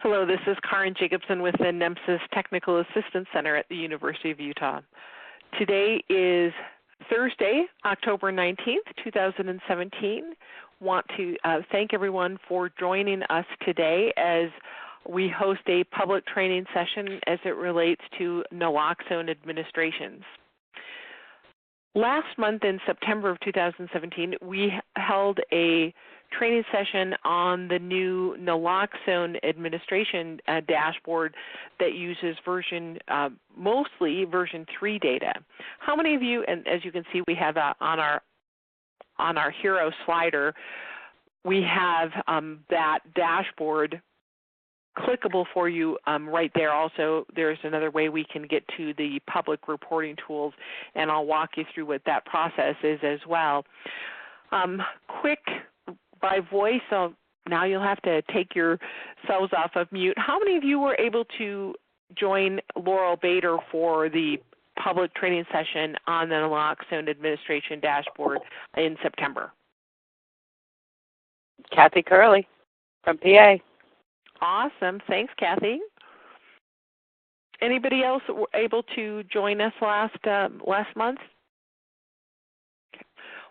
Hello, this is Karen Jacobson with the NEMSIS Technical Assistance Center at the University of Utah. Today is Thursday, October 19th, 2017. Want to thank everyone for joining us today as we host a public training session as it relates to naloxone administrations. Last month in September of 2017, we held a training session on the new naloxone administration dashboard that uses mostly version 3 data. How many of you, and as you can see, we have on our hero slider, we have that dashboard clickable for you right there. Also, there's another way we can get to the public reporting tools, and I'll walk you through what that process is as well. Quick by voice, so now you'll have to take yourselves off of mute. How many of you were able to join Laurel Bader for the public training session on the naloxone administration dashboard in September? Kathy Curley from PA. Awesome. Thanks, Kathy. Anybody else able to join us last month? Okay.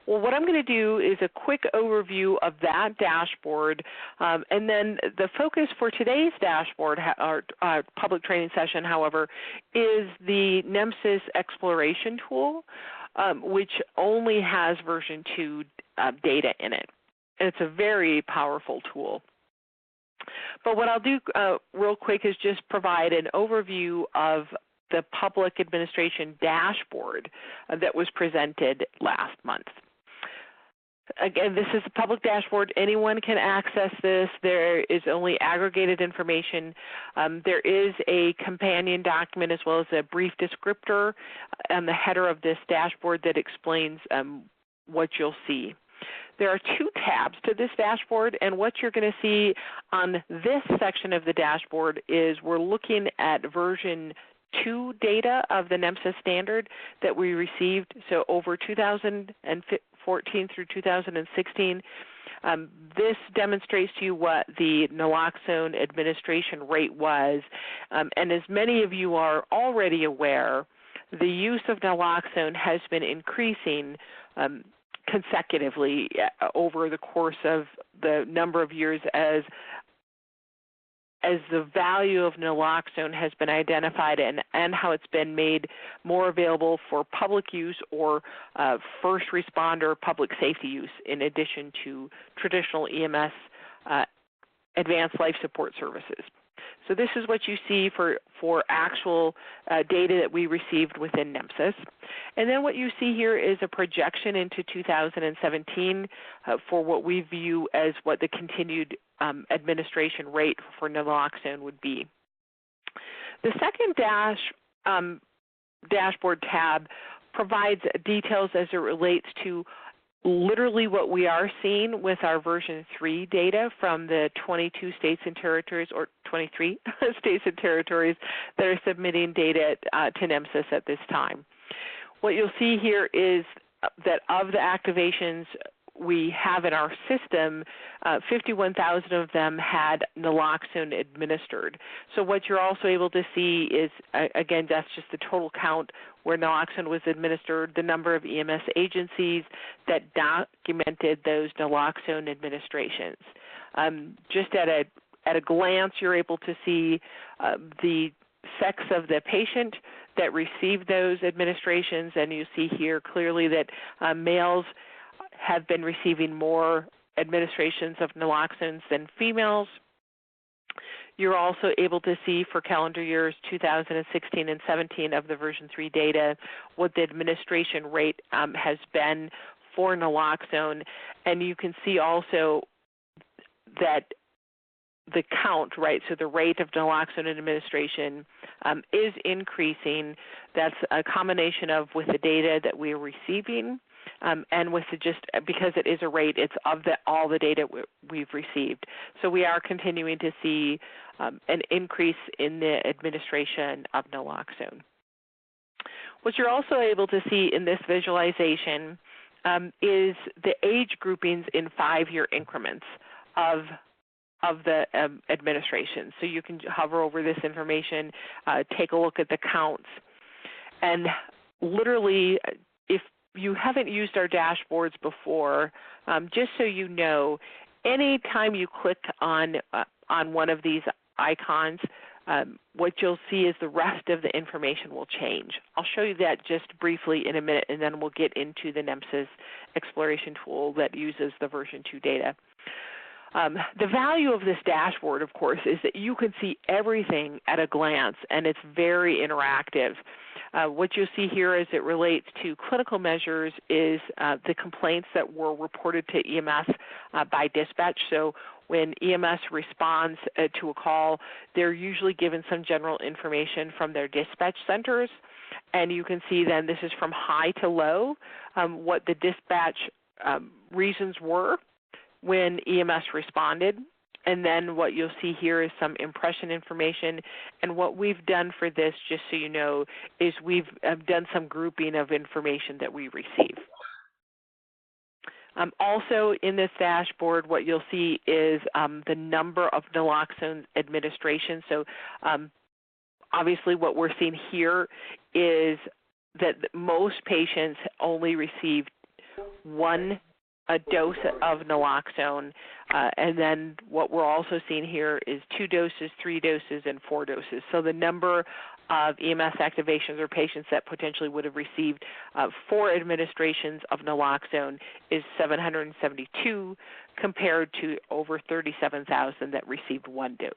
Well, what I'm going to do is a quick overview of that dashboard, and then the focus for today's dashboard, or public training session, however, is the NEMSIS exploration tool, which only has version 2 data in it. And it's a very powerful tool. But what I'll do real quick is just provide an overview of the public administration dashboard that was presented last month. Again, this is a public dashboard. Anyone can access this. There is only aggregated information. There is a companion document as well as a brief descriptor on the header of this dashboard that explains what you'll see. There are 2 tabs to this dashboard, and what you're going to see on this section of the dashboard is we're looking at version 2 data of the NEMSIS standard that we received, so over 2014 through 2016. This demonstrates to you what the naloxone administration rate was, and as many of you are already aware, the use of naloxone has been increasing consecutively over the course of the number of years as the value of naloxone has been identified and how it's been made more available for public use or first responder public safety use in addition to traditional EMS advanced life support services. So this is what you see for actual data that we received within NEMSIS. And then what you see here is a projection into 2017 for what we view as what the continued administration rate for naloxone would be. The second dashboard tab provides details as it relates to literally what we are seeing with our version 3 data from the 22 states and territories, or 23 states and territories that are submitting data to NEMSIS at this time. What you'll see here is that of the activations we have in our system, 51,000 of them had naloxone administered. So what you're also able to see is, again, that's just the total count where naloxone was administered, the number of EMS agencies that documented those naloxone administrations. Just at a glance, you're able to see the sex of the patient that received those administrations, and you see here clearly that males have been receiving more administrations of naloxones than females. You're also able to see for calendar years 2016 and 17 of the version 3 data what the administration rate has been for naloxone, and you can see also that the count, right, so the rate of naloxone administration is increasing. That's a combination of with the data that we're receiving and with just because it is a rate, it's of all the data we've received. So we are continuing to see an increase in the administration of naloxone. What you're also able to see in this visualization is the age groupings in 5-year increments of of the administration. So you can hover over this information, take a look at the counts, and literally, if you haven't used our dashboards before, just so you know, anytime you click on one of these icons, what you'll see is the rest of the information will change. I'll show you that just briefly in a minute, and then we'll get into the NEMSIS exploration tool that uses the version 2 data. The value of this dashboard, of course, is that you can see everything at a glance, and it's very interactive. What you'll see here as it relates to clinical measures is the complaints that were reported to EMS by dispatch. So when EMS responds to a call, they're usually given some general information from their dispatch centers. And you can see then this is from high to low, what the dispatch reasons were when EMS responded. And then what you'll see here is some impression information. And what we've done for this, just so you know, is we've done some grouping of information that we receive. Also in this dashboard, what you'll see is the number of naloxone administration. So obviously what we're seeing here is that most patients only received a dose of naloxone, and then what we're also seeing here is 2 doses, 3 doses, and 4 doses. So the number of EMS activations or patients that potentially would have received 4 administrations of naloxone is 772 compared to over 37,000 that received 1 dose.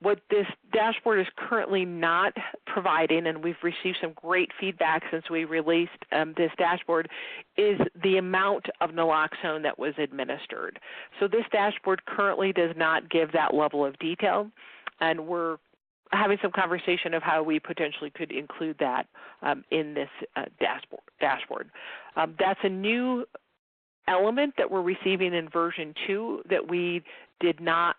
What this dashboard is currently not providing, and we've received some great feedback since we released this dashboard, is the amount of naloxone that was administered. So this dashboard currently does not give that level of detail, and we're having some conversation of how we potentially could include that in this dashboard. That's a new element that we're receiving in version 2 that we did not,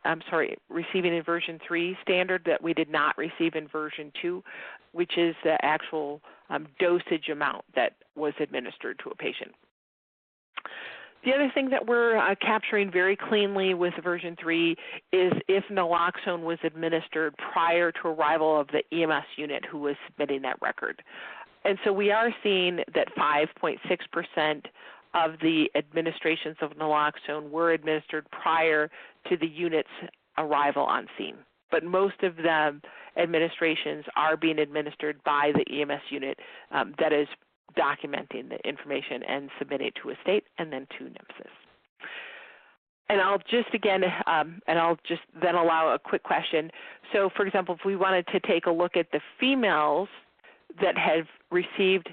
receiving in version 3 standard that we did not receive in version 2, which is the actual dosage amount that was administered to a patient. The other thing that we're capturing very cleanly with version 3 is if naloxone was administered prior to arrival of the EMS unit who was submitting that record. And so we are seeing that 5.6% of the administrations of naloxone were administered prior to the unit's arrival on scene. But most of the administrations are being administered by the EMS unit that is documenting the information and submitting it to a state and then to NEMSIS. And I'll just again, then allow a quick question. So for example, if we wanted to take a look at the females that have received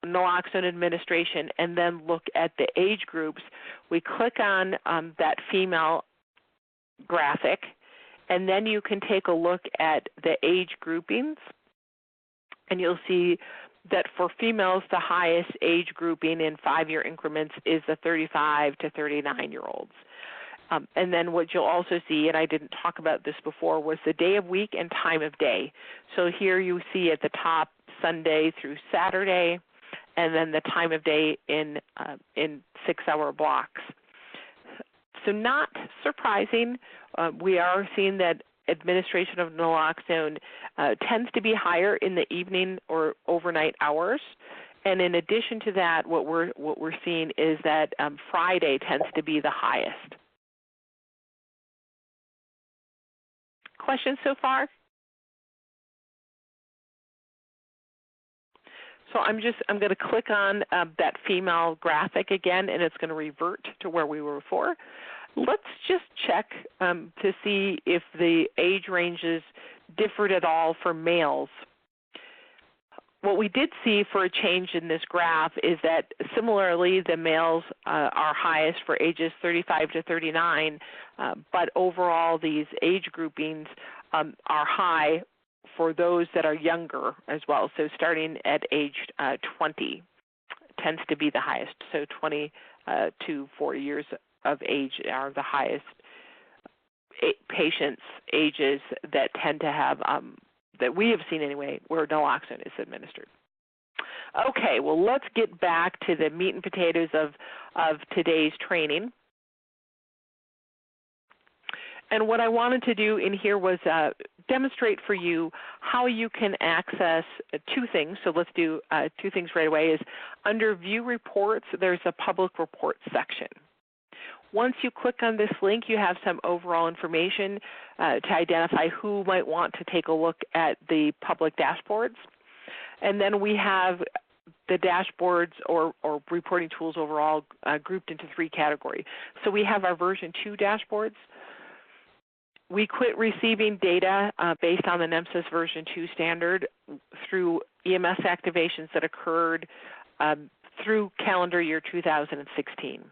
naloxone administration and then look at the age groups, we click on that female graphic, and then you can take a look at the age groupings, and you'll see that for females, the highest age grouping in 5-year increments is the 35 to 39-year-olds. And then what you'll also see, and I didn't talk about this before, was the day of week and time of day. So here you see at the top Sunday through Saturday, and then the time of day in 6-hour blocks. So not surprising, we are seeing that administration of naloxone tends to be higher in the evening or overnight hours. And in addition to that, what we're seeing is that Friday tends to be the highest. Questions so far? So I'm going to click on that female graphic again, and it's going to revert to where we were before. Let's just check to see if the age ranges differed at all for males. What we did see for a change in this graph is that similarly the males are highest for ages 35 to 39, but overall these age groupings are high for those that are younger as well. So starting at age 20 tends to be the highest. So 20 to 40 years of age are the highest patients' ages that tend to have, that we have seen anyway, where naloxone is administered. Okay, well, let's get back to the meat and potatoes of today's training. And what I wanted to do in here was demonstrate for you how you can access two things. So let's do two things right away. Is under View Reports, there's a Public Reports section. Once you click on this link, you have some overall information to identify who might want to take a look at the public dashboards. And then we have the dashboards or reporting tools overall grouped into three categories. So we have our version 2 dashboards. We quit receiving data based on the NEMSIS version 2 standard through EMS activations that occurred through calendar year 2016.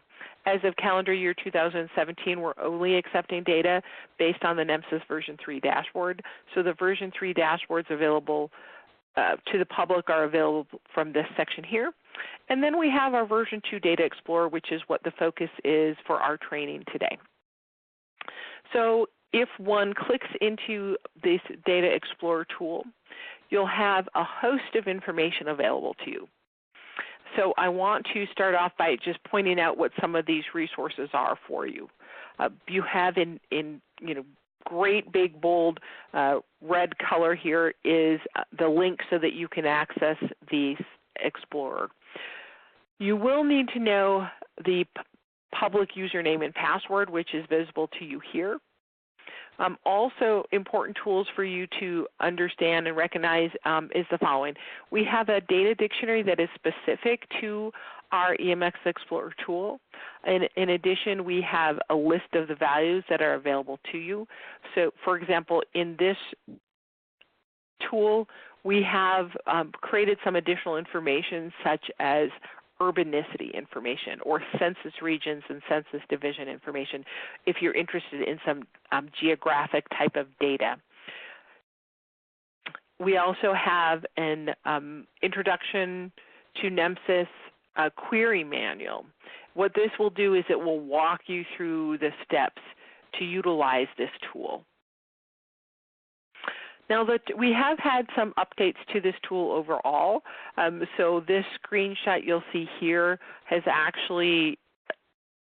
As of calendar year 2017, we're only accepting data based on the NEMSIS version 3 dashboard. So the version 3 dashboards available to the public are available from this section here. And then we have our version 2 Data Explorer, which is what the focus is for our training today. So if one clicks into this Data Explorer tool, you'll have a host of information available to you. So I want to start off by just pointing out what some of these resources are for you. You have in great big bold red color here is the link so that you can access the Explorer. You will need to know the public username and password, which is visible to you here. Also important tools for you to understand and recognize is the following. We have a data dictionary that is specific to our EMS Explorer tool. And in addition, we have a list of the values that are available to you. So for example, in this tool, we have created some additional information such as urbanicity information or census regions and census division information if you're interested in some geographic type of data. We also have an introduction to NEMSIS query manual. What this will do is it will walk you through the steps to utilize this tool. Now that we have had some updates to this tool overall, so this screenshot you'll see here has actually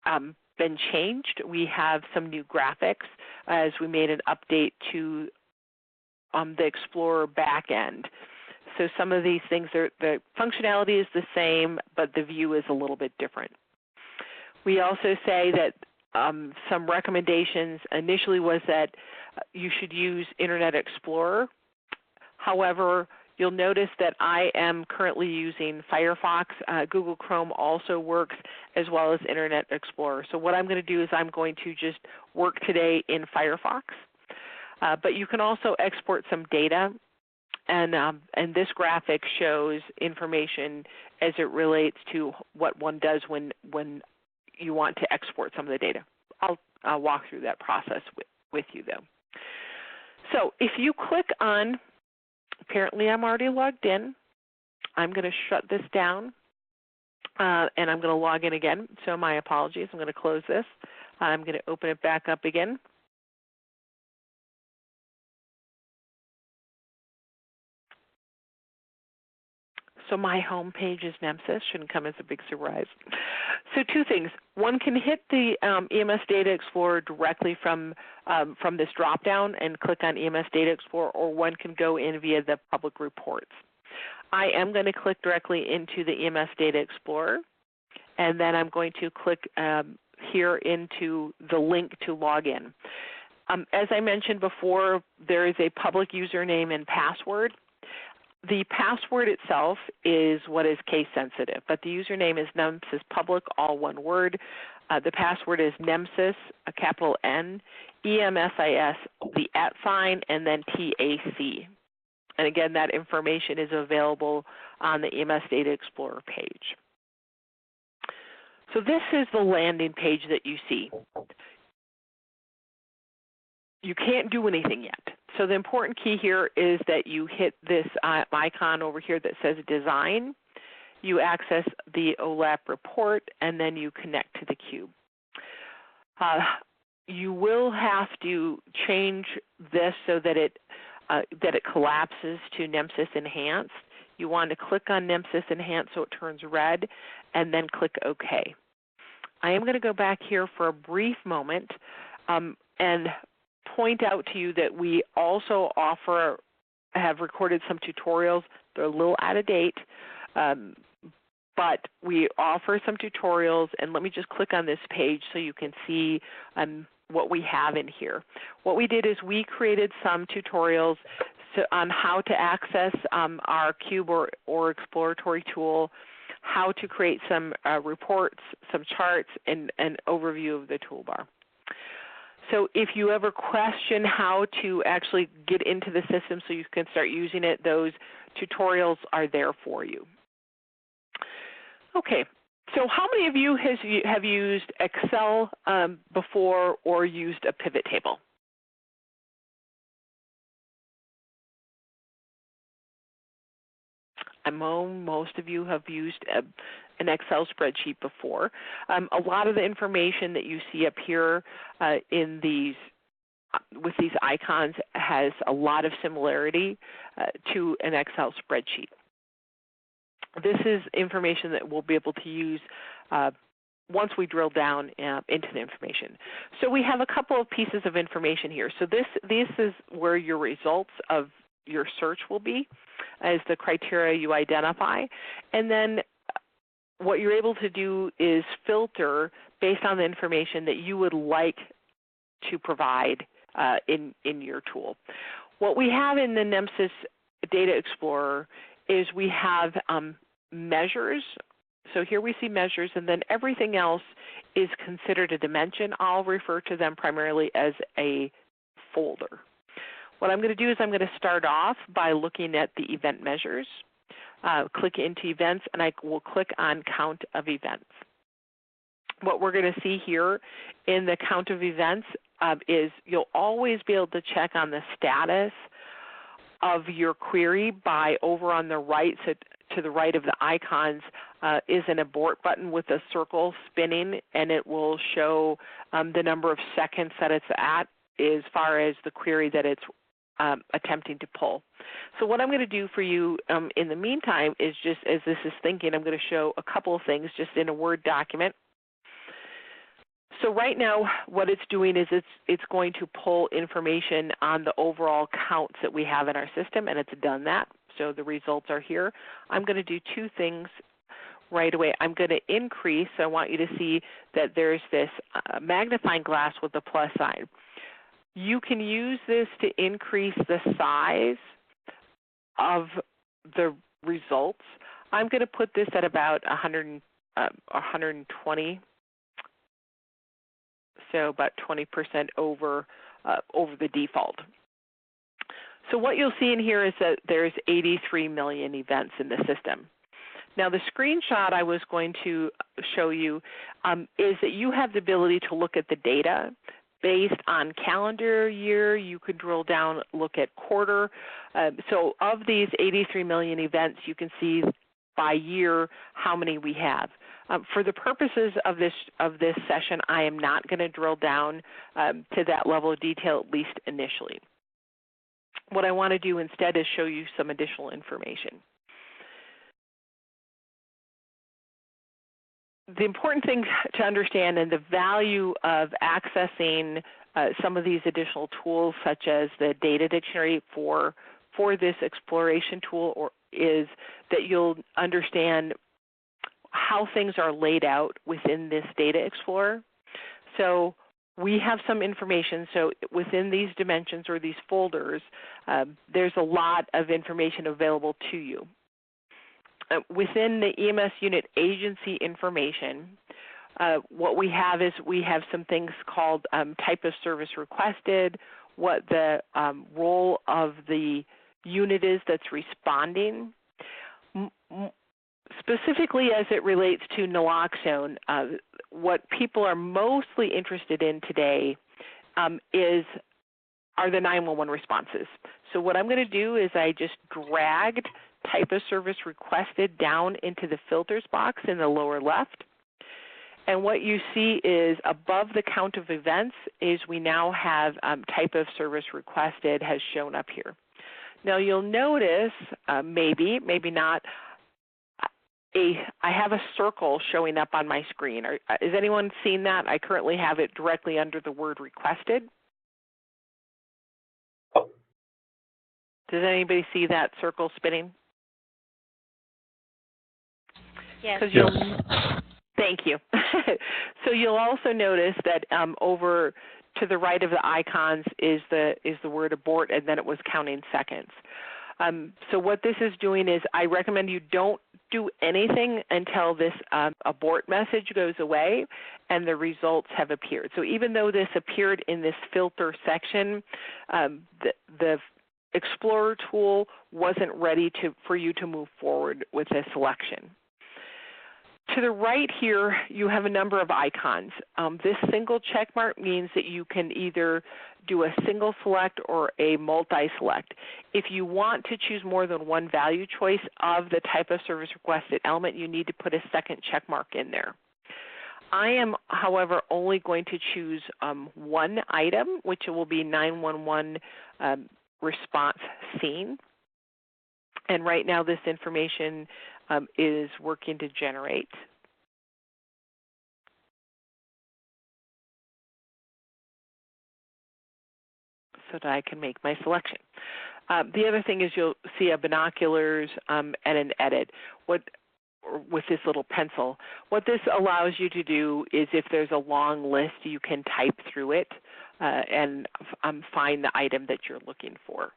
been changed. We have some new graphics as we made an update to the Explorer backend. So some of these things, the functionality is the same, but the view is a little bit different. We also say that some recommendations initially was that you should use Internet Explorer. However, you'll notice that I am currently using Firefox. Google Chrome also works as well as Internet Explorer. So what I'm going to do is I'm going to just work today in Firefox. But you can also export some data. And this graphic shows information as it relates to what one does when you want to export some of the data. I'll walk through that process with you, though. So if you click on, apparently I'm already logged in. I'm going to shut this down, and I'm going to log in again. So my apologies. I'm going to close this. I'm going to open it back up again. So my home page is NEMSIS, shouldn't come as a big surprise. So two things. One can hit the EMS Data Explorer directly from this drop-down and click on EMS Data Explorer, or one can go in via the public reports. I am going to click directly into the EMS Data Explorer, and then I'm going to click here into the link to log in. As I mentioned before, there is a public username and password. The password itself is what is case sensitive, but the username is NEMSIS public, all one word. The password is NEMSIS, a capital N, EMSIS, the @ and then TAC. And again, that information is available on the EMS Data Explorer page. So this is the landing page that you see. You can't do anything yet. So the important key here is that you hit this icon over here that says Design. You access the OLAP report, and then you connect to the cube. You will have to change this so that it collapses to NEMSIS Enhanced. You want to click on NEMSIS Enhanced so it turns red, and then click OK. I am going to go back here for a brief moment. and point out to you that we also have recorded some tutorials. They're a little out of date, but we offer some tutorials, and let me just click on this page so you can see what we have in here. What we did is we created some tutorials on how to access our Cube or exploratory tool, how to create some reports, some charts, and an overview of the toolbar. So if you ever question how to actually get into the system so you can start using it, those tutorials are there for you. Okay, so how many of you have used Excel before or used a pivot table? I know most of you have used an Excel spreadsheet before. A lot of the information that you see up here with these icons has a lot of similarity to an Excel spreadsheet. This is information that we'll be able to use once we drill down into the information. So we have a couple of pieces of information here. So this is where your results of your search will be, as the criteria you identify. And then what you're able to do is filter based on the information that you would like to provide in your tool. What we have in the NEMSIS Data Explorer is we have measures. So here we see measures, and then everything else is considered a dimension. I'll refer to them primarily as a folder. What I'm going to do is I'm going to start off by looking at the event measures, click into events, and I will click on count of events. What we're going to see here in the count of events is you'll always be able to check on the status of your query by over on the right, so to the right of the icons is an abort button with a circle spinning, and it will show the number of seconds that it's at as far as the query that it's attempting to pull. So what I'm going to do for you in the meantime is, just as this is thinking, I'm going to show a couple of things just in a Word document. So right now what it's doing is it's going to pull information on the overall counts that we have in our system, and it's done that. So the results are here. I'm going to do two things right away. I'm going to increase. So I want you to see that there's this magnifying glass with the plus sign. You can use this to increase the size of the results. I'm going to put this at about 120, so about 20% over the default. So what you'll see in here is that there's 83 million events in the system. Now the screenshot I was going to show you is that you have the ability to look at the data based on calendar year. You could drill down, look at quarter. So of these 83 million events, you can see by year how many we have. For the purposes of this session, I am not going to drill down to that level of detail, at least initially. What I want to do instead is show you some additional information. The important thing to understand, and the value of accessing some of these additional tools, such as the data dictionary for this exploration tool, is that you'll understand how things are laid out within this data explorer. So we have some information. So within these dimensions or these folders, there's a lot of information available to you. Within the EMS unit agency information, what we have is we have some things called type of service requested, what the role of the unit is that's responding. Specifically as it relates to naloxone, what people are mostly interested in today are the 911 responses. So what I'm going to do is I just dragged type of service requested down into the filters box in the lower left. And what you see is above the count of events is we now have type of service requested has shown up here. Now you'll notice, maybe not, I have a circle showing up on my screen. Has anyone seen that? I currently have it directly under the word requested. Does anybody see that circle spinning? Yes. Thank you. So you'll also notice that over to the right of the icons is the word abort, and then it was counting seconds. So what this is doing is I recommend you don't do anything until this abort message goes away and the results have appeared. So even though this appeared in this filter section, the Explorer tool wasn't ready for you to move forward with a selection. To the right here, you have a number of icons. This single check mark means that you can either do a single select or a multi-select. If you want to choose more than one value choice of the type of service requested element, you need to put a second check mark in there. I am, however, only going to choose one item, which will be 911 response scene. And right now this information is working to generate. So that I can make my selection. The other thing is you'll see a binoculars and an edit with this little pencil. What this allows you to do is if there's a long list, you can type through it and find the item that you're looking for.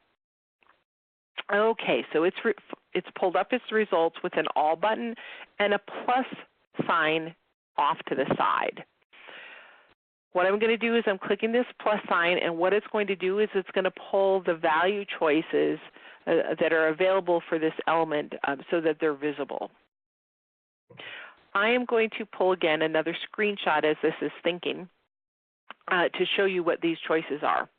Okay, so it's pulled up its results with an all button and a plus sign off to the side. What I'm going to do is I'm clicking this plus sign, and what it's going to do is it's going to pull the value choices that are available for this element so that they're visible. I am going to pull again another screenshot as this is thinking to show you what these choices are.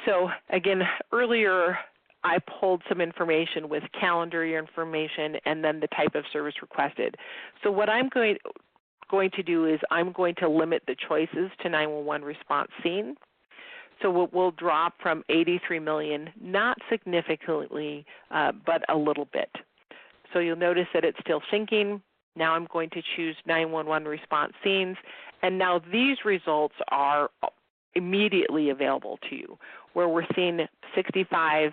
So again, earlier I pulled some information with calendar information and then the type of service requested. So what I'm going to do is I'm going to limit the choices to 911 response scene. So it will drop from 83 million, not significantly, but a little bit. So you'll notice that it's still syncing. Now I'm going to choose 911 response scenes, and now these results are immediately available to you, where we're seeing 65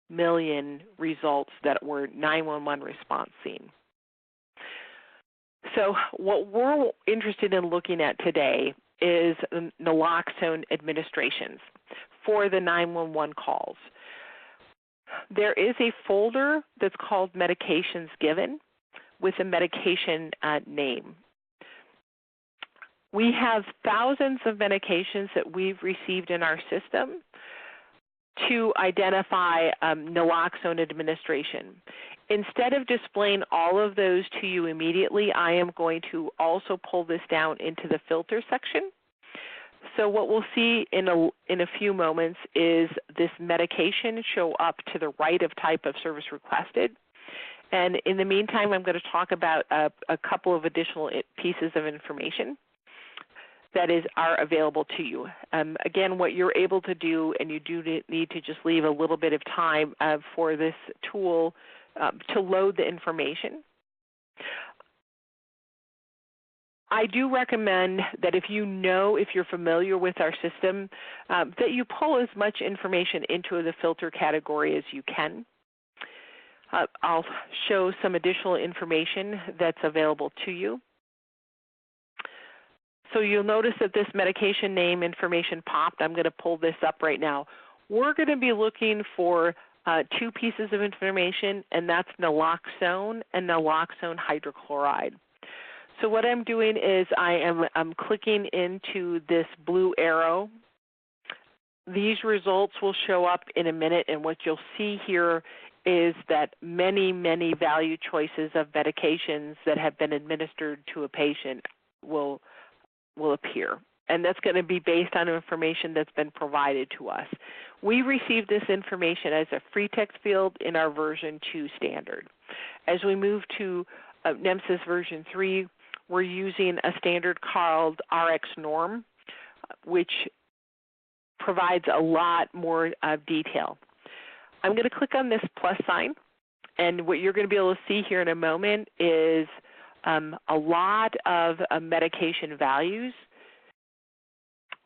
million results that were 911 response scene. So what we're interested in looking at today is naloxone administrations for the 911 calls. There is a folder that's called Medications Given with a medication name. We have thousands of medications that we've received in our system to identify naloxone administration. Instead of displaying all of those to you immediately, I am going to also pull this down into the filter section. So what we'll see in a few moments is this medication show up to the right of type of service requested. And in the meantime, I'm going to talk about a couple of additional pieces of information that are available to you. Again, what you're able to do, and you do need to just leave a little bit of time for this tool to load the information. I do recommend that if you're familiar with our system, that you pull as much information into the filter category as you can. I'll show some additional information that's available to you. So you'll notice that this medication name information popped. I'm going to pull this up right now. We're going to be looking for two pieces of information, and that's naloxone and naloxone hydrochloride. So what I'm doing is I'm clicking into this blue arrow. These results will show up in a minute, and what you'll see here is that many, many value choices of medications that have been administered to a patient will appear. And that's going to be based on information that's been provided to us. We received this information as a free text field in our version 2 standard. As we move to NEMSIS version 3, we're using a standard called RX norm, which provides a lot more detail. I'm going to click on this plus sign, and what you're going to be able to see here in a moment is a lot of medication values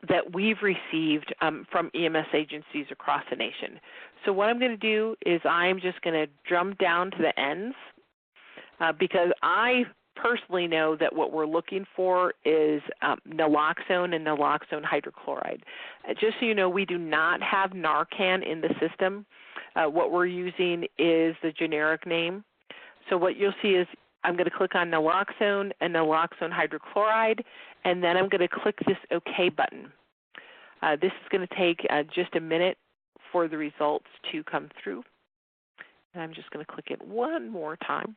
that we've received from EMS agencies across the nation. So what I'm going to do is I'm just going to jump down to the ends because I personally know that what we're looking for is naloxone and naloxone hydrochloride. Just so you know, we do not have Narcan in the system. What we're using is the generic name. So what you'll see is I'm going to click on naloxone and naloxone hydrochloride, and then I'm going to click this OK button. This is going to take just a minute for the results to come through. And I'm just going to click it one more time.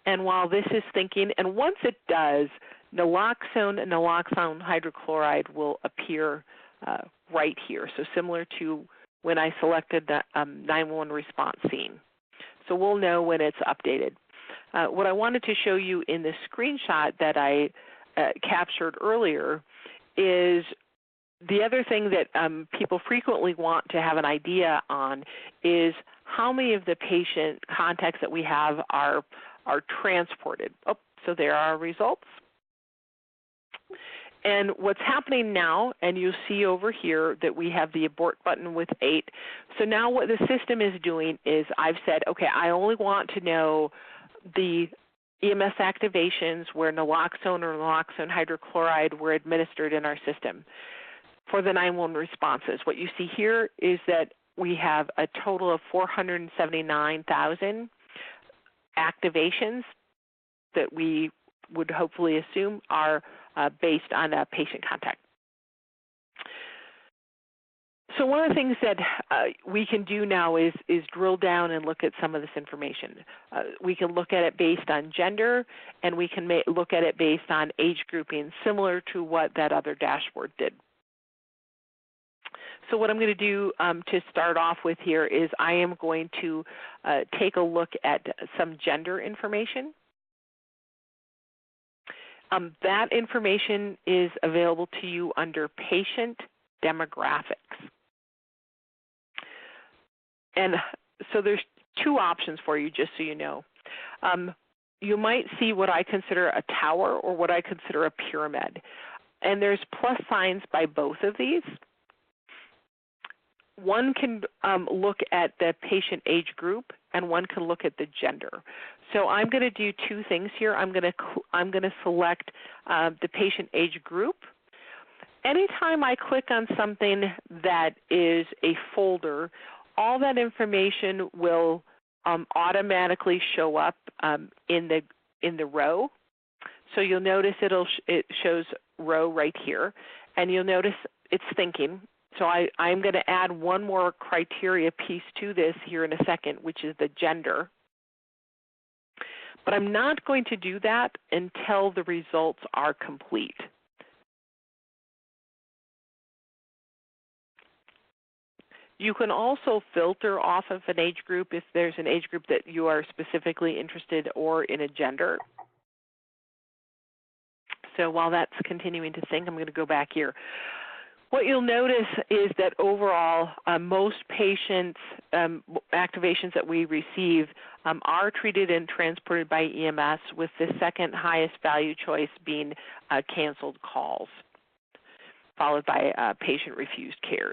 And while this is thinking, and once it does, naloxone and naloxone hydrochloride will appear right here. So similar to when I selected the 911 response scene. So we'll know when it's updated. What I wanted to show you in the screenshot that I captured earlier is the other thing that people frequently want to have an idea on is how many of the patient contacts that we have are transported. Oh, so there are our results. And what's happening now, and you'll see over here that we have the abort button with 8. So now what the system is doing is I've said, okay, I only want to know the EMS activations where naloxone or naloxone hydrochloride were administered in our system for the 911 responses. What you see here is that we have a total of 479,000 activations that we would hopefully assume are based on a patient contact. So one of the things that we can do now is drill down and look at some of this information. We can look at it based on gender, and we can look at it based on age grouping, similar to what that other dashboard did. So what I'm going to do to start off with here is I am going to take a look at some gender information. That information is available to you under patient demographics. And so there's two options for you, just so you know. You might see what I consider a tower or what I consider a pyramid. And there's plus signs by both of these. One can look at the patient age group, and one can look at the gender. So I'm going to do two things here. I'm going to select the patient age group. Anytime I click on something that is a folder, all that information will automatically show up in the row. So you'll notice it shows row right here, and you'll notice it's thinking. So I'm going to add one more criteria piece to this here in a second, which is the gender. But I'm not going to do that until the results are complete. You can also filter off of an age group if there's an age group that you are specifically interested or in a gender. So while that's continuing to think, I'm going to go back here. What you'll notice is that overall, most patients' activations that we receive are treated and transported by EMS, with the second highest value choice being canceled calls, followed by patient refused care.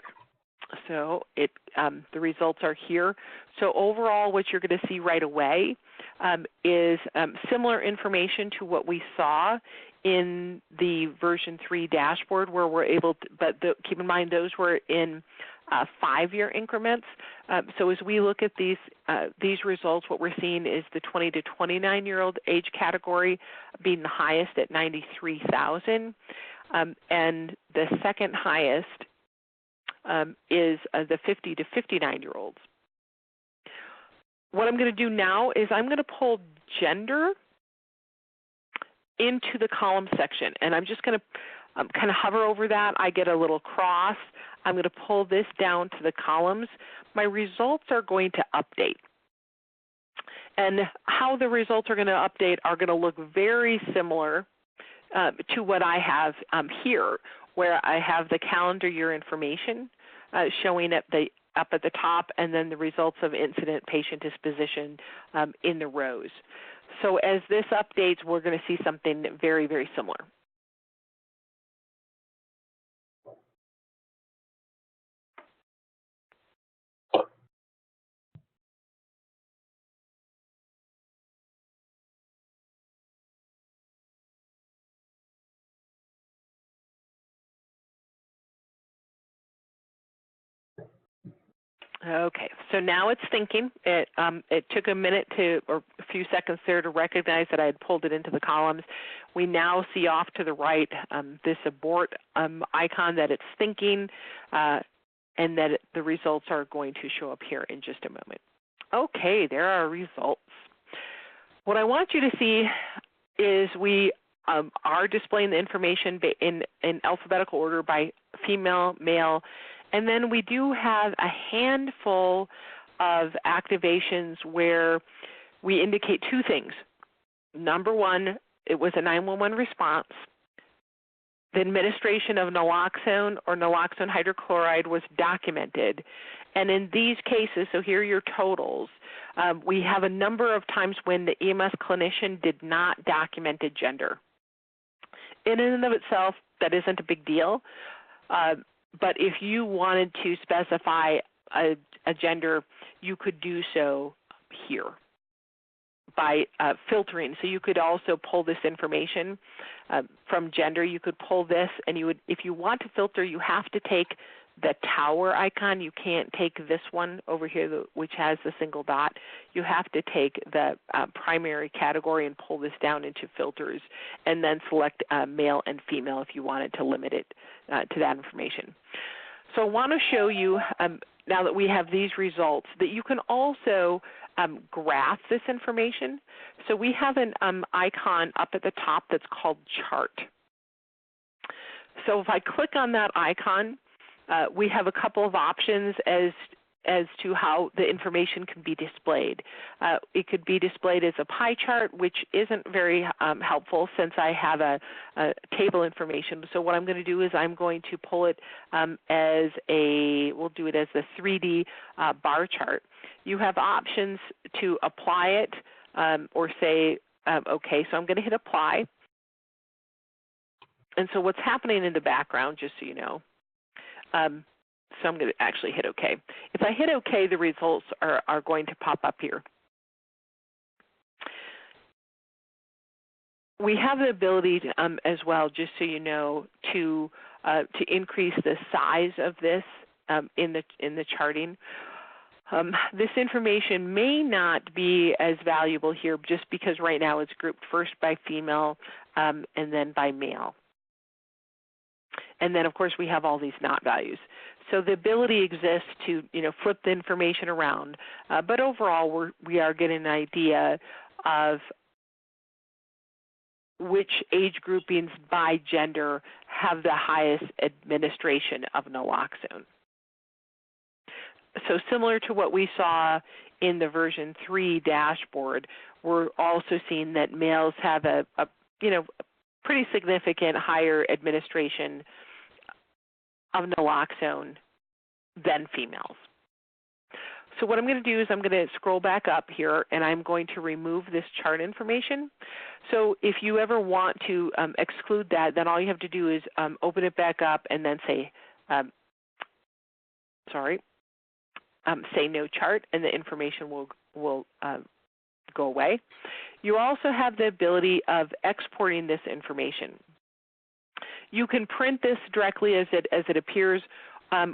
So the results are here. So overall, what you're going to see right away is similar information to what we saw in the version 3 dashboard, where we're able to, but keep in mind those were in 5-year increments. So as we look at these results, what we're seeing is the 20 to 29-year-old age category being the highest at 93,000, and the second highest is the 50 to 59-year-olds. What I'm going to do now is I'm going to pull gender into the column section, and I'm just going to kind of hover over that. I get a little cross. I'm going to pull this down to the columns. My results are going to update. And how the results are going to update are going to look very similar to what I have here, where I have the calendar year information showing up at the top, and then the results of incident patient disposition in the rows. So as this updates, we're going to see something very, very similar. Okay, so now it's thinking. It took a minute or a few seconds there to recognize that I had pulled it into the columns. We now see off to the right this abort icon that it's thinking, and that the results are going to show up here in just a moment. Okay, there are results. What I want you to see is we are displaying the information in alphabetical order by female, male, and then we do have a handful of activations where we indicate two things. Number one, it was a 911 response. The administration of naloxone or naloxone hydrochloride was documented. And in these cases, so here are your totals, we have a number of times when the EMS clinician did not document a gender. In and of itself, that isn't a big deal. But if you wanted to specify a gender, you could do so here by filtering. So you could also pull this information from gender. You could pull this, and you would, if you want to filter, you have to take the tower icon. You can't take this one over here, which has the single dot. You have to take the primary category and pull this down into filters, and then select male and female if you wanted to limit it to that information. So I want to show you, now that we have these results, that you can also graph this information. So we have an icon up at the top that's called chart. So if I click on that icon, we have a couple of options as to how the information can be displayed. It could be displayed as a pie chart, which isn't very helpful since I have a table information. So what I'm going to do is I'm going to pull it as we'll do it as the 3D bar chart. You have options to apply it or say, okay, so I'm going to hit apply. And so what's happening in the background, just so you know, so I'm going to actually hit OK. If I hit OK, the results are going to pop up here. We have the ability to, as well, just so you know, to increase the size of this in the charting. This information may not be as valuable here just because right now it's grouped first by female and then by male. And then, of course, we have all these not values. So the ability exists to, flip the information around. But overall, we are getting an idea of which age groupings by gender have the highest administration of naloxone. So similar to what we saw in the version 3 dashboard, we're also seeing that males have a pretty significant higher administration of naloxone than females. So what I'm going to do is I'm going to scroll back up here, and I'm going to remove this chart information. So if you ever want to exclude that, then all you have to do is open it back up and then say, say no chart, and the information will go away. You also have the ability of exporting this information. You can print this directly as it appears,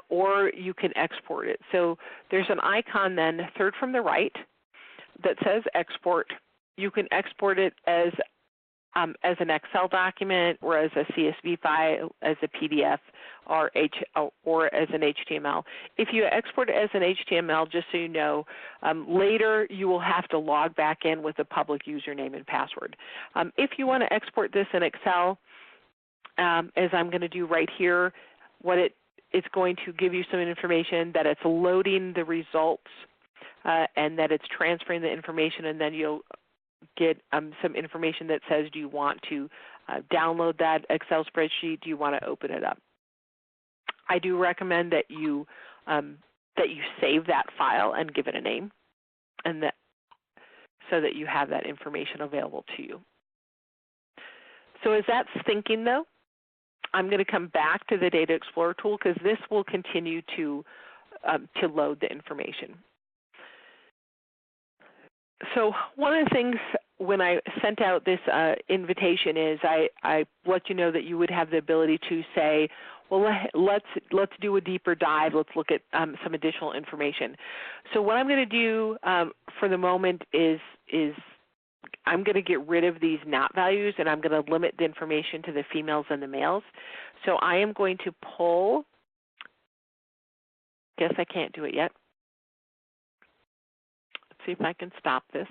or you can export it. So there's an icon then, third from the right, that says export. You can export it as an Excel document or as a CSV file, as a PDF, or as an HTML. If you export it as an HTML, just so you know, later you will have to log back in with a public username and password. If you want to export this in Excel, as I'm going to do right here, it's going to give you some information that it's loading the results and that it's transferring the information, and then you'll get some information that says, do you want to download that Excel spreadsheet? Do you want to open it up? I do recommend that you save that file and give it a name, and so that you have that information available to you. So as that's thinking, though, I'm going to come back to the Data Explorer tool because this will continue to load the information. So one of the things when I sent out this invitation is I let you know that you would have the ability to say, Well, let's do a deeper dive. Let's look at some additional information. So what I'm going to do for the moment is I'm going to get rid of these not values, and I'm going to limit the information to the females and the males. So I am going to pull. Guess I can't do it yet. Let's see if I can stop this.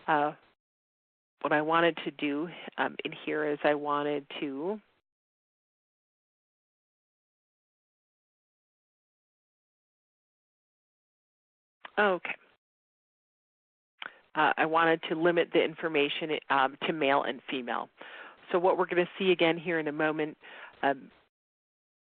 What I wanted to do in here is I wanted to I wanted to limit the information to male and female. So what we're going to see again here in a moment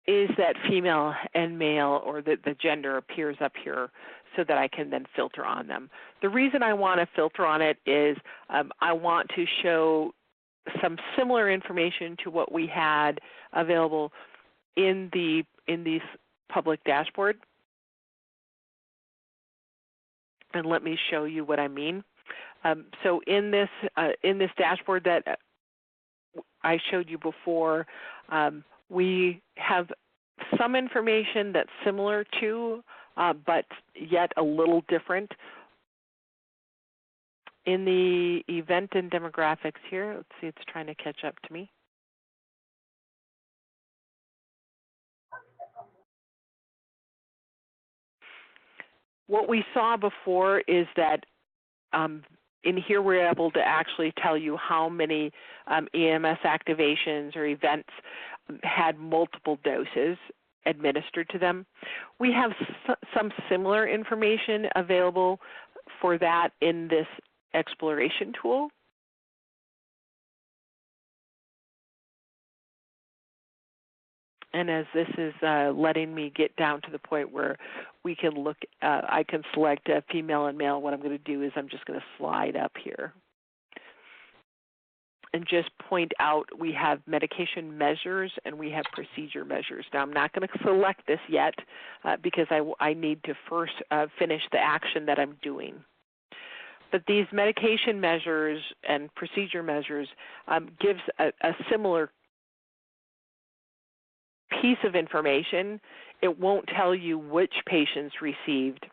is that female and male, or the gender appears up here so that I can then filter on them. The reason I want to filter on it is I want to show some similar information to what we had available in these public dashboard. And let me show you what I mean. So in this dashboard that I showed you before, we have some information that's similar to, but yet a little different. In the event and demographics here, let's see, it's trying to catch up to me. What we saw before is that in here we're able to actually tell you how many EMS activations or events had multiple doses administered to them. We have some similar information available for that in this exploration tool. And as this is letting me get down to the point where we can look, I can select female and male, what I'm going to do is I'm just going to slide up here and just point out we have medication measures and we have procedure measures. Now, I'm not going to select this yet because I need to first finish the action that I'm doing. But these medication measures and procedure measures gives a similar piece of information. It won't tell you which patients received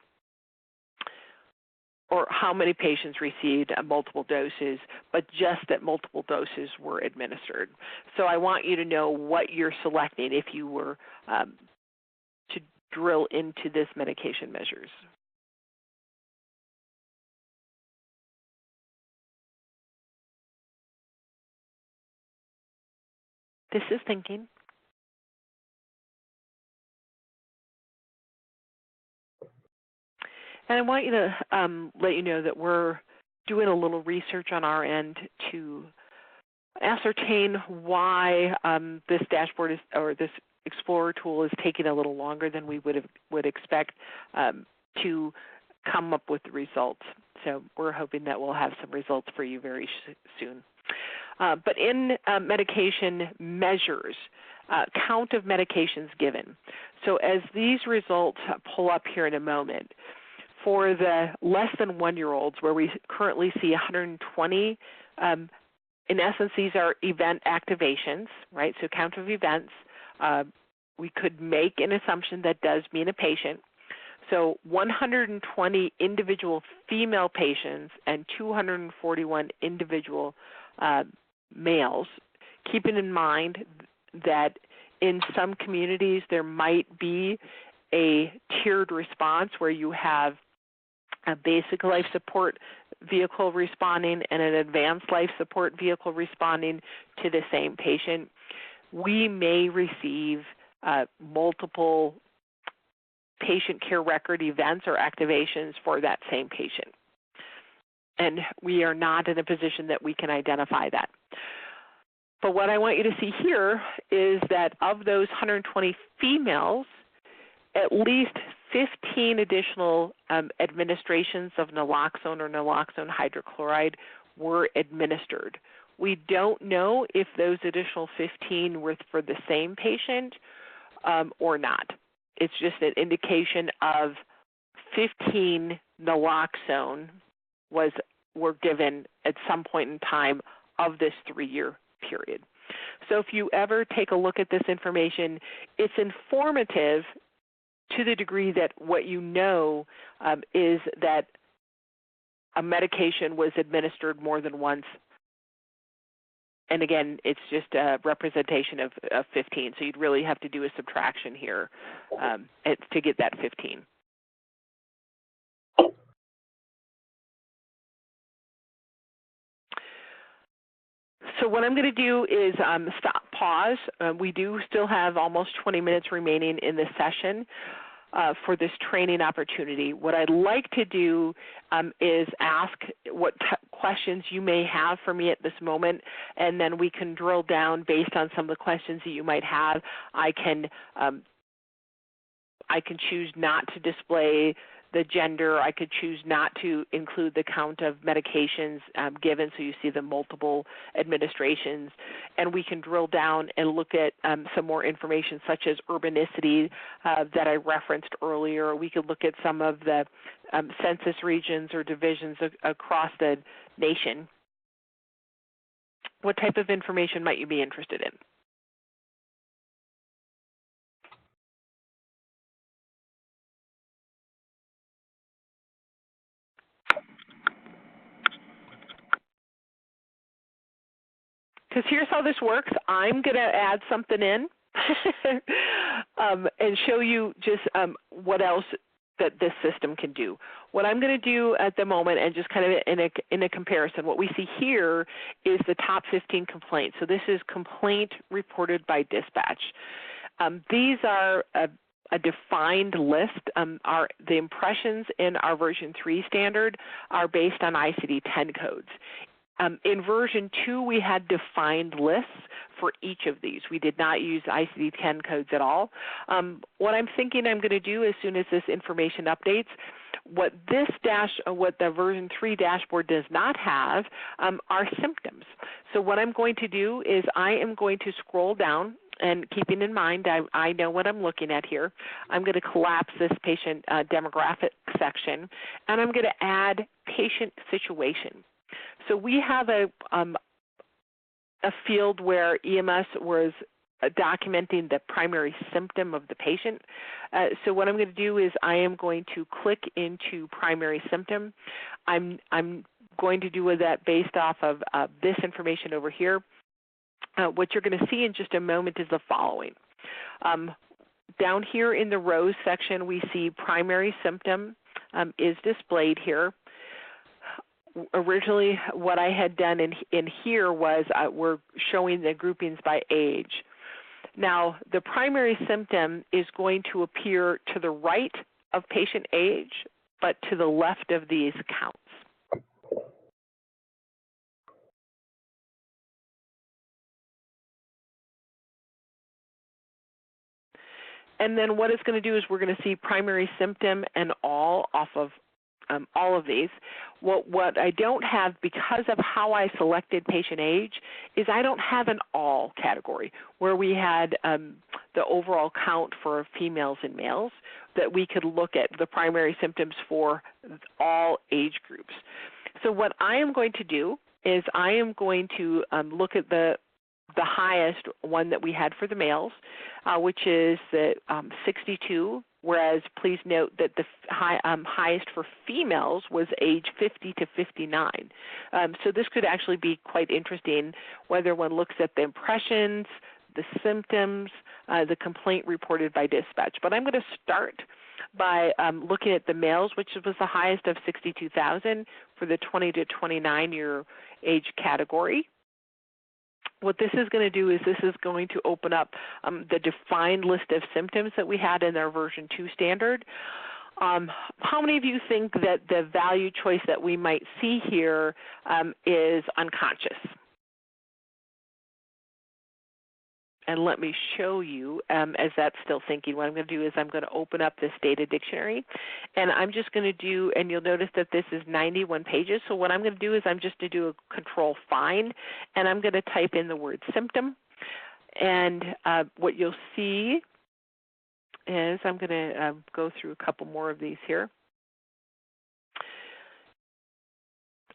or how many patients received multiple doses, but just that multiple doses were administered. So I want you to know what you're selecting if you were to drill into this medication measures. This is thinking. And I want you to let you know that we're doing a little research on our end to ascertain why this dashboard is, or this Explorer tool is taking a little longer than we would expect to come up with the results. So we're hoping that we'll have some results for you very soon. But in medication measures, count of medications given. So as these results pull up here in a moment, for the less than 1-year-olds, where we currently see 120, in essence, these are event activations, right? So count of events. We could make an assumption that does mean a patient. So 120 individual female patients and 241 individual males, keeping in mind that in some communities there might be a tiered response where you have a basic life support vehicle responding and an advanced life support vehicle responding to the same patient. We may receive multiple patient care record events or activations for that same patient. And we are not in a position that we can identify that. But what I want you to see here is that of those 120 females, at least 15 additional administrations of naloxone or naloxone hydrochloride were administered. We don't know if those additional 15 were for the same patient or not. It's just an indication of 15 naloxone were given at some point in time of this 3-year period. So if you ever take a look at this information, it's informative to the degree that what you know is that a medication was administered more than once. And again, it's just a representation of 15, so you'd really have to do a subtraction here to get that 15. So what I'm going to do is pause. We do still have almost 20 minutes remaining in this session for this training opportunity. What I'd like to do is ask what questions you may have for me at this moment, and then we can drill down based on some of the questions that you might have. I can choose not to display the gender. I could choose not to include the count of medications given, so you see the multiple administrations. And we can drill down and look at some more information such as urbanicity that I referenced earlier. We could look at some of the census regions or divisions across the nation. What type of information might you be interested in? Because here's how this works. I'm going to add something in and show you just what else that this system can do. What I'm going to do at the moment, and just kind of in a comparison, what we see here is the top 15 complaints. So this is complaint reported by dispatch. These are a defined list. The impressions in our version 3 standard are based on ICD-10 codes. In version 2, we had defined lists for each of these. We did not use ICD-10 codes at all. What I'm thinking I'm going to do as soon as this information updates, what the version 3 dashboard does not have are symptoms. So what I'm going to do is I am going to scroll down, and keeping in mind I know what I'm looking at here. I'm going to collapse this patient demographic section, and I'm going to add patient situation. So we have a field where EMS was documenting the primary symptom of the patient. So what I'm going to do is I am going to click into primary symptom. I'm going to do that based off of this information over here. What you're going to see in just a moment is the following. Down here in the rows section, we see primary symptom is displayed here. Originally, what I had done in here was we're showing the groupings by age. Now, the primary symptom is going to appear to the right of patient age, but to the left of these counts. And then what it's going to do is we're going to see primary symptom and all off of all of these. What I don't have, because of how I selected patient age, is I don't have an all category where we had the overall count for females and males that we could look at the primary symptoms for all age groups. So what I am going to do is I am going to look at the highest one that we had for the males, which is the 62, whereas please note that the highest for females was age 50 to 59. So this could actually be quite interesting, whether one looks at the impressions, the symptoms, the complaint reported by dispatch. But I'm going to start by looking at the males, which was the highest of 62,000 for the 20 to 29-year age category. What this is going to do is this is going to open up the defined list of symptoms that we had in our version 2 standard. How many of you think that the value choice that we might see here is unconscious? And let me show you, as that's still thinking, what I'm going to do is I'm going to open up this data dictionary, and I'm just going to do, and you'll notice that this is 91 pages, so what I'm going to do is I'm just going to do a control find, and I'm going to type in the word symptom, and what you'll see is I'm going to go through a couple more of these here.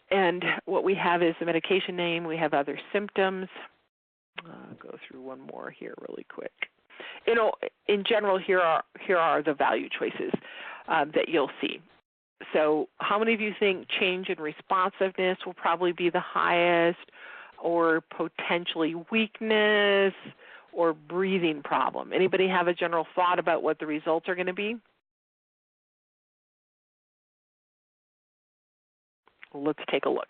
And what we have is the medication name, we have other symptoms. go through one more here really quick. You know, in general, here are the value choices that you'll see. So how many of you think change in responsiveness will probably be the highest, or potentially weakness, or breathing problem? Anybody have a general thought about what the results are going to be? Let's take a look.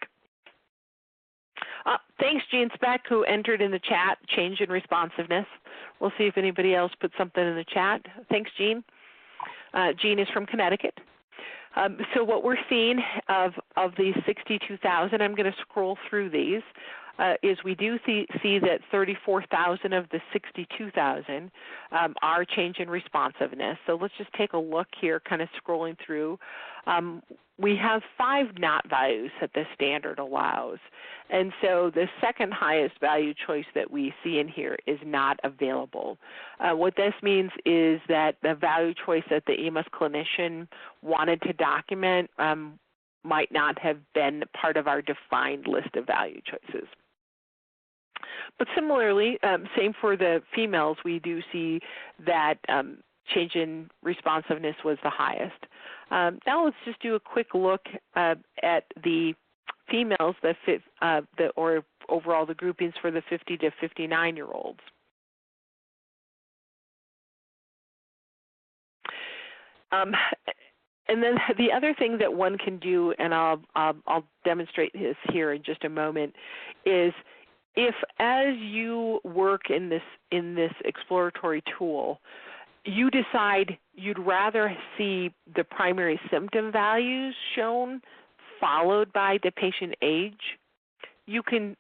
Thanks, Jean Speck, who entered in the chat, change in responsiveness. We'll see if anybody else put something in the chat. Thanks, Jean. Jean is from Connecticut. So what we're seeing of these 62,000, I'm going to scroll through these, is we do see that 34,000 of the 62,000 are change in responsiveness. So let's just take a look here, kind of scrolling through. We have 5 not values that the standard allows. And so the second highest value choice that we see in here is not available. What this means is that the value choice that the EMS clinician wanted to document might not have been part of our defined list of value choices. But similarly, same for the females, we do see that change in responsiveness was the highest. Now let's just do a quick look at the females, or overall the groupings for the 50 to 59-year-olds. And then the other thing that one can do, and I'll demonstrate this here in just a moment, is if as you work in this exploratory tool, you decide you'd rather see the primary symptom values shown followed by the patient age, you can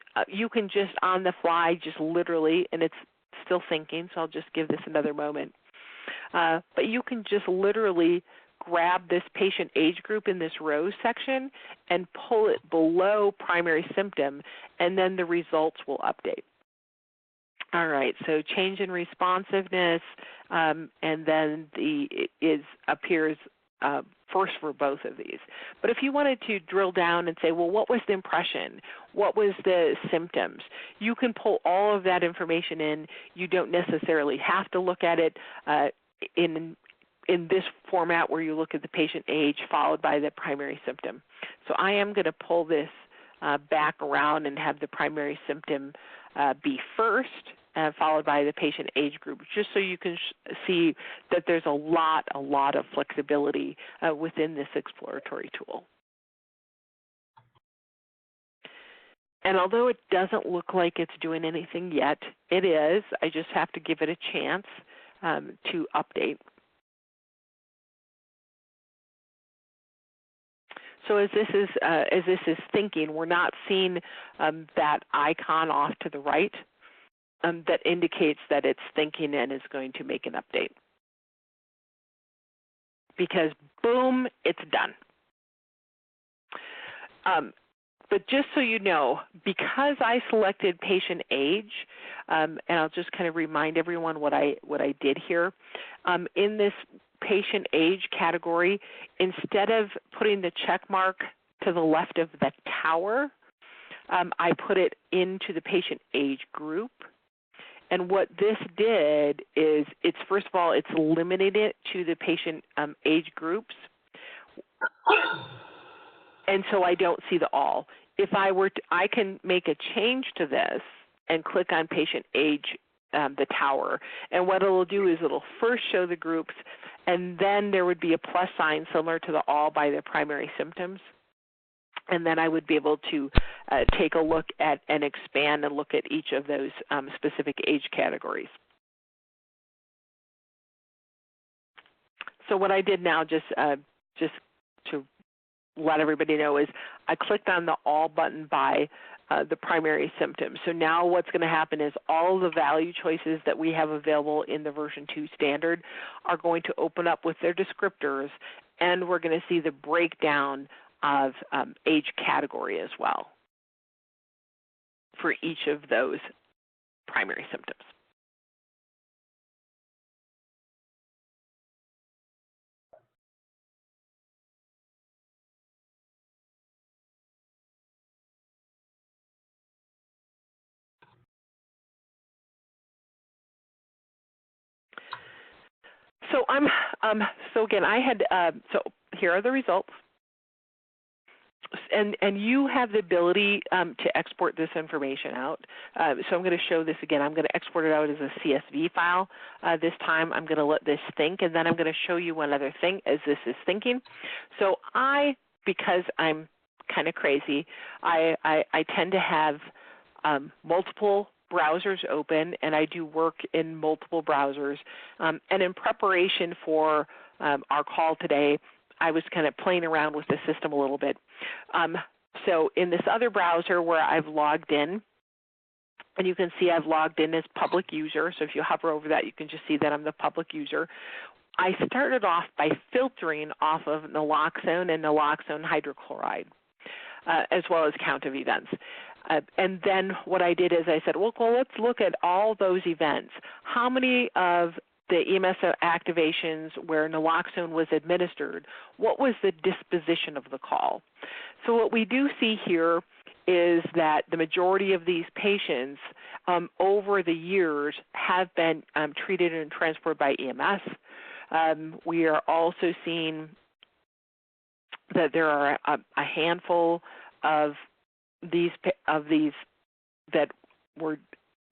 just on the fly, just literally, and it's still thinking, so I'll just give this another moment, but you can just literally grab this patient age group in this row section and pull it below primary symptom, and then the results will update. All right, so change in responsiveness, and then appears first for both of these. But if you wanted to drill down and say, well, what was the impression? What was the symptoms? You can pull all of that information in. You don't necessarily have to look at it in this format where you look at the patient age followed by the primary symptom. So I am going to pull this back around and have the primary symptom be first, followed by the patient age group, just so you can see that there's a lot of flexibility within this exploratory tool. And although it doesn't look like it's doing anything yet, it is. I just have to give it a chance to update. So as this is thinking, we're not seeing that icon off to the right that indicates that it's thinking and is going to make an update. Because boom, it's done. But just so you know, because I selected patient age, and I'll just kind of remind everyone what I did here, in this patient age category, instead of putting the check mark to the left of the tower, I put it into the patient age group. And what this did is, it's first of all, it's limited it to the patient age groups, and so I don't see the all. If I were to, I can make a change to this and click on patient age, the tower, and what it'll do is it'll first show the groups, and then there would be a plus sign similar to the all by the primary symptoms. And then I would be able to take a look at and expand and look at each of those specific age categories. So what I did now, just to let everybody know, is I clicked on the all button by the primary symptoms. So now what's going to happen is all the value choices that we have available in the version 2 standard are going to open up with their descriptors, and we're going to see the breakdown of age category as well for each of those primary symptoms. So again, I had so here are the results, and you have the ability to export this information out. So I'm going to show this again. I'm going to export it out as a CSV file. This time I'm going to let this think, and then I'm going to show you one other thing as this is thinking. So because I'm kind of crazy, I tend to have multiple browsers open, and I do work in multiple browsers. And in preparation for our call today, I was kind of playing around with the system a little bit. So in this other browser where I've logged in, and you can see I've logged in as public user, so if you hover over that, you can just see that I'm the public user. I started off by filtering off of naloxone and naloxone hydrochloride, as well as count of events. And then what I did is I said, well, let's look at all those events. How many of the EMS activations where naloxone was administered, what was the disposition of the call? So what we do see here is that the majority of these patients over the years have been treated and transported by EMS. We are also seeing that there are a handful of these that were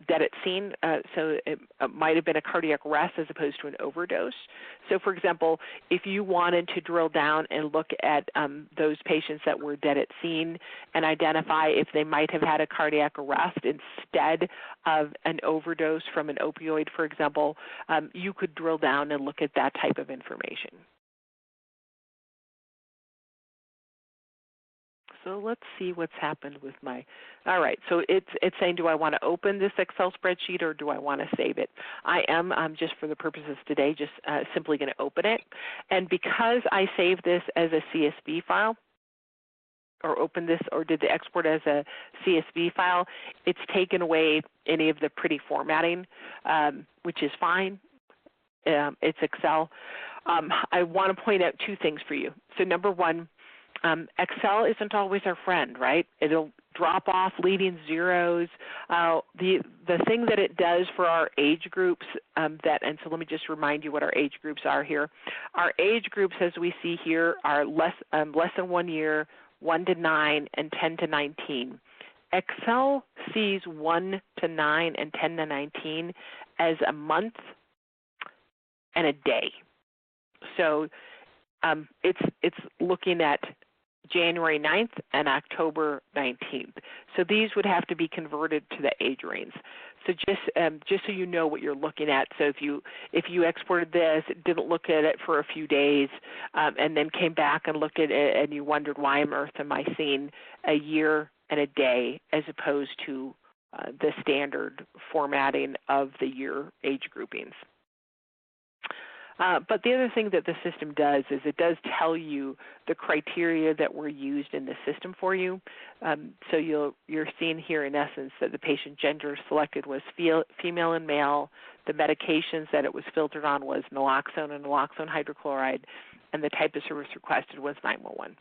dead at scene, so it might have been a cardiac arrest as opposed to an overdose. So, for example, if you wanted to drill down and look at those patients that were dead at scene and identify if they might have had a cardiac arrest instead of an overdose from an opioid, for example, you could drill down and look at that type of information. So let's see what's happened with my, all right, so it's saying, do I want to open this Excel spreadsheet or do I want to save it? I am, just for the purposes today, just simply going to open it. And because I saved this as a CSV file, or opened this or did the export as a CSV file, it's taken away any of the pretty formatting, which is fine. It's Excel. I want to point out two things for you. So number one, Excel isn't always our friend, right? It'll drop off leading zeros. The thing that it does for our age groups, and so let me just remind you what our age groups are here. Our age groups, as we see here, are less than 1 year, 1 to 9, and 10 to 19. Excel sees 1 to 9 and 10 to 19 as a month and a day. So it's looking at January 9th and October 19th. So these would have to be converted to the age range. So just so you know what you're looking at. So if you exported this, didn't look at it for a few days, and then came back and looked at it, and you wondered why on earth am I seeing a year and a day as opposed to the standard formatting of the year age groupings. But the other thing that the system does is it does tell you the criteria that were used in the system for you. So you're seeing here in essence that the patient gender selected was female and male. The medications that it was filtered on was naloxone and naloxone hydrochloride, and the type of service requested was 911.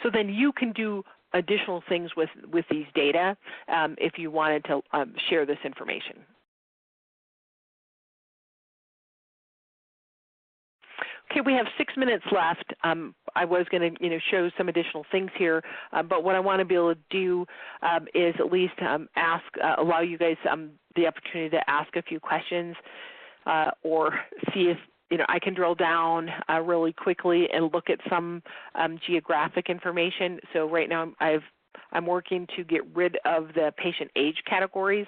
So then you can do additional things with these data if you wanted to share this information. Okay, we have 6 minutes left. I was going to show some additional things here, but what I want to be able to do is at least allow you guys the opportunity to ask a few questions or see if I can drill down really quickly and look at some geographic information. So right now I'm working to get rid of the patient age categories,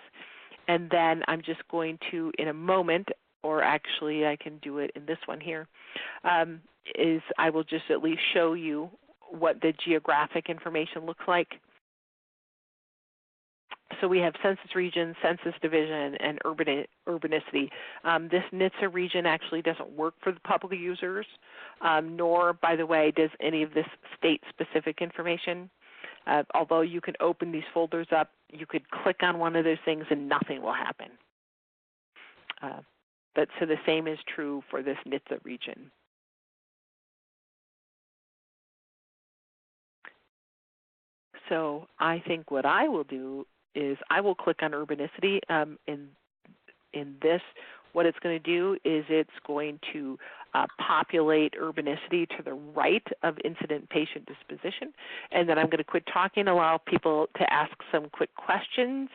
and then I'm just going to, in a moment, or actually I can do it in this one here, is I will just at least show you what the geographic information looks like. So we have census region, census division, and urbanicity. This NHTSA region actually doesn't work for the public users, nor, by the way, does any of this state-specific information. Although you can open these folders up, you could click on one of those things and nothing will happen. But so the same is true for this NHTSA region. So I think what I will do is I will click on urbanicity. in this, what it's going to do is it's going to populate urbanicity to the right of incident patient disposition. And then I'm going to quit talking, allow people to ask some quick questions.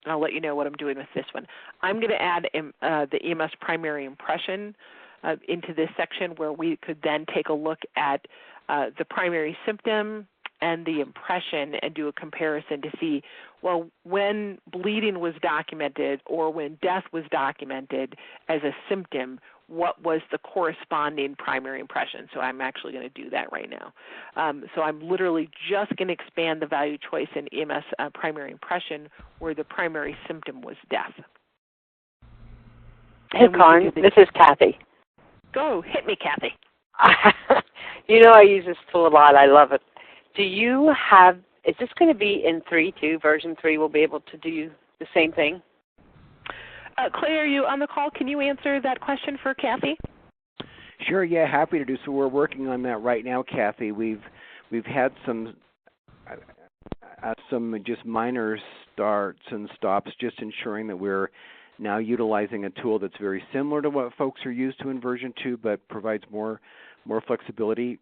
I'll let you know what I'm doing with this one. I'm going to add the EMS primary impression into this section where we could then take a look at the primary symptom and the impression and do a comparison to see, well, when bleeding was documented or when death was documented as a symptom, what was the corresponding primary impression? So I'm actually going to do that right now. So I'm literally just going to expand the value choice in EMS primary impression where the primary symptom was death. Hey, Karin, this is Kathy. Go, hit me, Kathy. You know I use this tool a lot. I love it. Do you have, is this going to be in 3 too? Version 3 will be able to do the same thing? Clay, are you on the call? Can you answer that question for Kathy? Sure, yeah, happy to do so. We're working on that right now, Kathy. We've had some just minor starts and stops, just ensuring that we're now utilizing a tool that's very similar to what folks are used to in version 2, but provides more flexibility.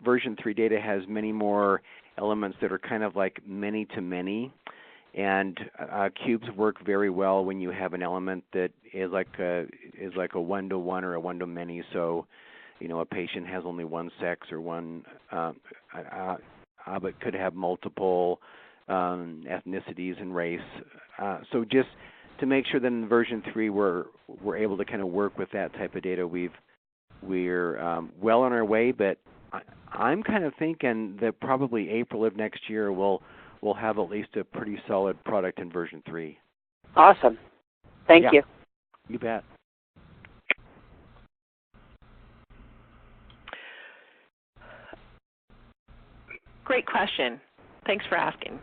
Version 3 data has many more elements that are kind of like many-to-many, and cubes work very well when you have an element that is like a one-to-one or a one-to-many. So, you know, a patient has only one sex or one, but could have multiple ethnicities and race. So just to make sure that in version 3 we're able to kind of work with that type of data, we're well on our way, but I'm kind of thinking that probably April of next year we'll have at least a pretty solid product in version 3. Awesome. Thank you. You bet. Great question. Thanks for asking.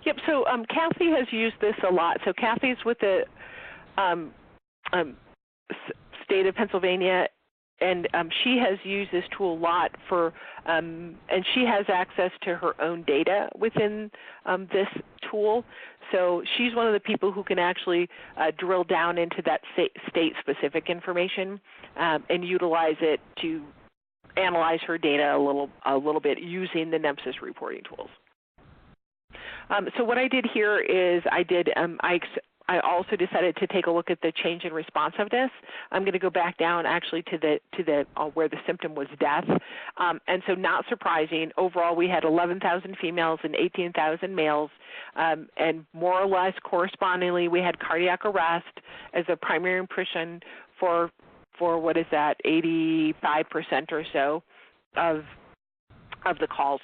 Yep, so Kathy has used this a lot. So Kathy's with the state of Pennsylvania, and she has used this tool a lot for, and she has access to her own data within this tool. So she's one of the people who can actually drill down into that state-specific information and utilize it to analyze her data a little bit using the NEMSIS reporting tools. So what I did here is I also decided to take a look at the change in responsiveness. I'm going to go back down actually to the where the symptom was death, and so not surprising. Overall, we had 11,000 females and 18,000 males, and more or less correspondingly, we had cardiac arrest as a primary impression for what is that, 85% or so of the calls.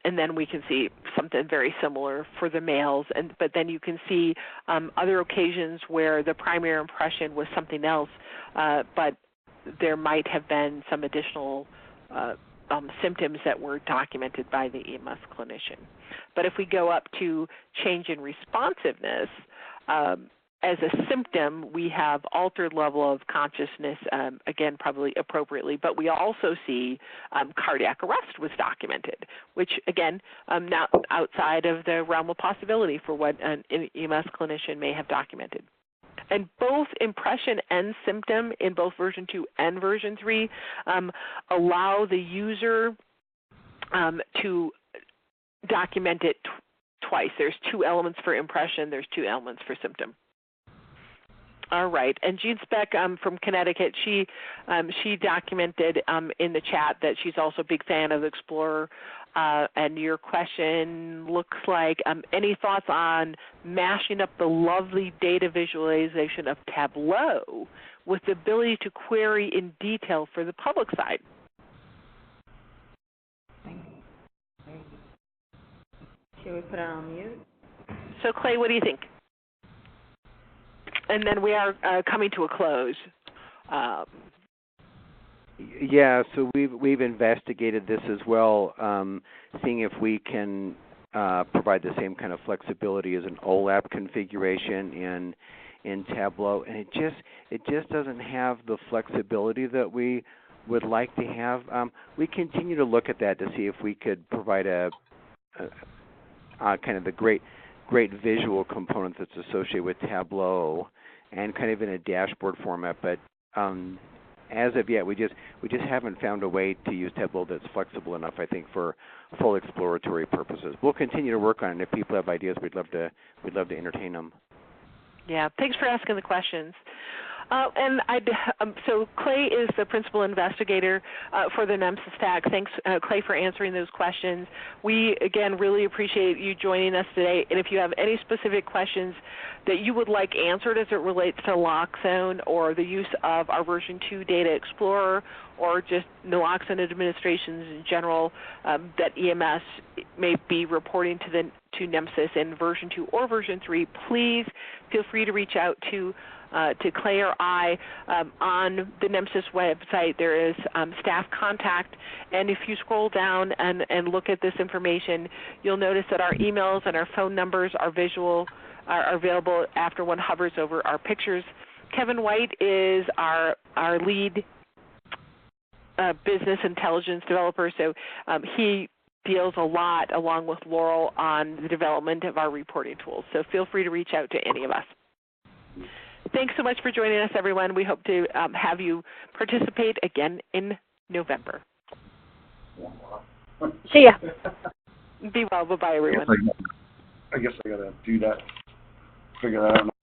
And then we can see something very similar for the males. But then you can see other occasions where the primary impression was something else, but there might have been some additional symptoms that were documented by the EMS clinician. But if we go up to change in responsiveness, as a symptom, we have altered level of consciousness, again, probably appropriately, but we also see cardiac arrest was documented, which, again, not outside of the realm of possibility for what an EMS clinician may have documented. And both impression and symptom in both version 2 and version 3 allow the user to document it twice. There's 2 elements for impression, there's 2 elements for symptom. All right, and Jean Speck from Connecticut, she documented in the chat that she's also a big fan of Explorer, and your question looks like, any thoughts on mashing up the lovely data visualization of Tableau with the ability to query in detail for the public side? Should we put it on mute? So Clay, what do you think? And then we are coming to a close. Yeah, so we've investigated this as well, seeing if we can provide the same kind of flexibility as an OLAP configuration in Tableau, and it just doesn't have the flexibility that we would like to have. We continue to look at that to see if we could provide a kind of the great visual component that's associated with Tableau, and kind of in a dashboard format. But as of yet, we just haven't found a way to use Tableau that's flexible enough, I think, for full exploratory purposes. We'll continue to work on it, and if people have ideas, we'd love to entertain them. Yeah, thanks for asking the questions. So Clay is the principal investigator for the NEMSIS TAG. Thanks, Clay, for answering those questions. We, again, really appreciate you joining us today. And if you have any specific questions that you would like answered as it relates to Naloxone or the use of our version 2 Data Explorer or just Naloxone administrations in general that EMS may be reporting to NEMSIS in version 2 or version 3, please feel free to reach out to Clay or I. On the NEMSIS website, there is staff contact, and if you scroll down and look at this information, you'll notice that our emails and our phone numbers are available after one hovers over our pictures. Kevin White is our lead business intelligence developer, so he deals a lot, along with Laurel, on the development of our reporting tools. So feel free to reach out to any of us. Thanks so much for joining us, everyone. We hope to have you participate again in November. See ya. Be well. Bye-bye, everyone. I guess I got to do that, figure that out.